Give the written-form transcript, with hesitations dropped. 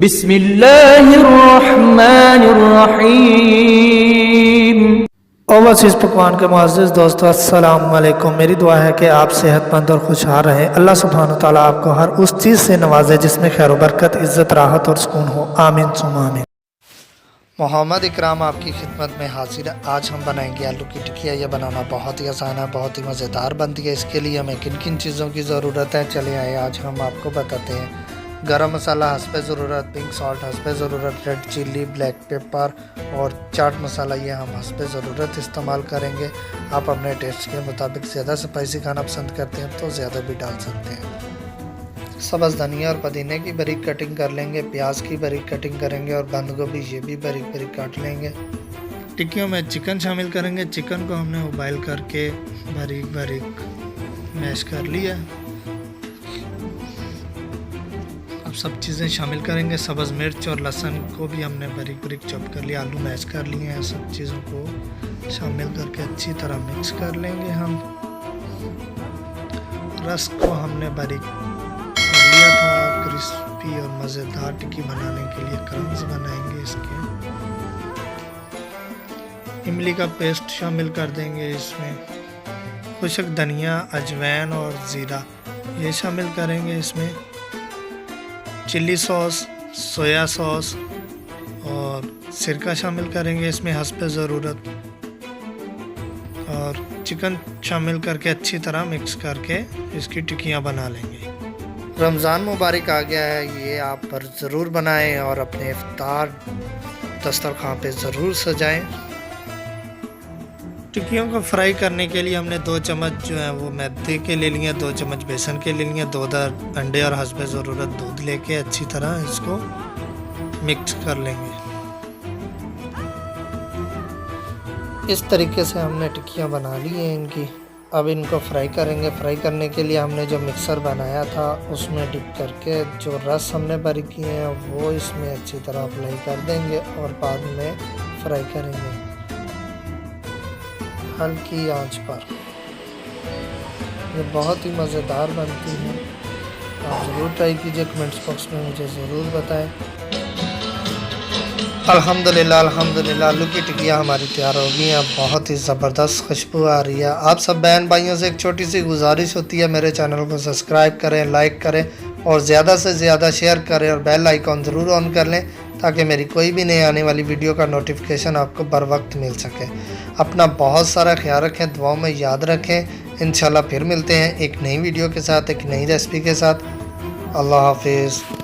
बिस्मिल्लाहिर्रहमानिर्रहीम। ओवरसीज़ पकवान के मुअज़्ज़िज़ दोस्तों, अस्सलाम वालेकुम। मेरी दुआ है कि आप सेहतमंद और खुशहाल रहें। अल्लाह सुब्हानहू व तआला आपको हर उस चीज़ से नवाजे जिसमें खैर बरकत, इज़्ज़त, राहत और सुकून हो। आमीन सुम्मा आमीन। मोहम्मद इकराम आपकी खिदमत में हाजिर है। आज हम बनाएंगे आलू की टिकिया। यह बनाना बहुत ही आसान है, बहुत ही मज़ेदार बनती है। इसके लिए हमें किन किन चीज़ों की ज़रूरत है, चले आए आज हम आपको बताते हैं। गरम मसाला हस्बे ज़रूरत, पिंक सॉल्ट हस्बे ज़रूरत, रेड चिल्ली, ब्लैक पेपर और चाट मसाला ये हम हस्बे ज़रूरत इस्तेमाल करेंगे। आप अपने टेस्ट के मुताबिक ज़्यादा स्पाइसी खाना पसंद करते हैं तो ज़्यादा भी डाल सकते हैं। सब्ज़ धनिया और पुदीने की बारीक कटिंग कर लेंगे, प्याज की बारीक कटिंग करेंगे और बंद गोभी ये भी बारीक बारीक काट लेंगे। टिक्कियों में चिकन शामिल करेंगे। चिकन को हमने उबाइल करके बारीक बारीक मैश कर लिया। अब सब चीज़ें शामिल करेंगे। सब्ज़ मिर्च और लहसुन को भी हमने बारीक बारीक चॉप कर लिया। आलू मैश कर लिए हैं। सब चीज़ों को शामिल करके अच्छी तरह मिक्स कर लेंगे। हम रस को हमने बारीक कर लिया था। क्रिस्पी और मज़ेदार टिक्की बनाने के लिए क्रम्स बनाएंगे इसके। इमली का पेस्ट शामिल कर देंगे इसमें। खुश्क धनिया, अजवाइन और ज़ीरा ये शामिल करेंगे इसमें। चिल्ली सॉस, सोया सॉस और सिरका शामिल करेंगे इसमें हस्बे ज़रूरत। और चिकन शामिल करके अच्छी तरह मिक्स करके इसकी टिक्कियाँ बना लेंगे। रमज़ान मुबारक आ गया है, ये आप पर ज़रूर बनाएं और अपने इफ्तार दस्तरखान पे ज़रूर सजाएं। टिक्कियों को फ्राई करने के लिए हमने 2 चम्मच जो है वो मैदे के ले लिए, 2 चम्मच बेसन के ले लिए, 2 अंडे और हस्बे ज़रूरत दूध लेके अच्छी तरह इसको मिक्स कर लेंगे। इस तरीके से हमने टिक्कियाँ बना ली हैं इनकी। अब इनको फ्राई करेंगे। फ्राई करने के लिए हमने जो मिक्सर बनाया था उसमें डिप करके जो रस हमने बारीक किए हैं वो इसमें अच्छी तरह अप्लाई कर देंगे और बाद में फ्राई करेंगे हल्की आंच पर। ये बहुत ही मज़ेदार बनती है। आप ज़रूर ट्राई कीजिए। कमेंट्स बॉक्स में मुझे ज़रूर बताएं। अल्हम्दुलिल्लाह अल्हम्दुलिल्लाह आलू की टिक्कियाँ हमारी तैयार हो गई हैं। बहुत ही ज़बरदस्त खुशबू आ रही है। आप सब बहन भाइयों से एक छोटी सी गुजारिश होती है, मेरे चैनल को सब्सक्राइब करें, लाइक करें और ज़्यादा से ज़्यादा शेयर करें और बेल आइकॉन ज़रूर ऑन कर लें ताकि मेरी कोई भी नई आने वाली वीडियो का नोटिफिकेशन आपको बर वक्त मिल सके। अपना बहुत सारा ख्याल रखें, दुआओं में याद रखें। इंशाल्लाह फिर मिलते हैं एक नई वीडियो के साथ, एक नई रेसिपी के साथ। अल्लाह हाफिज़।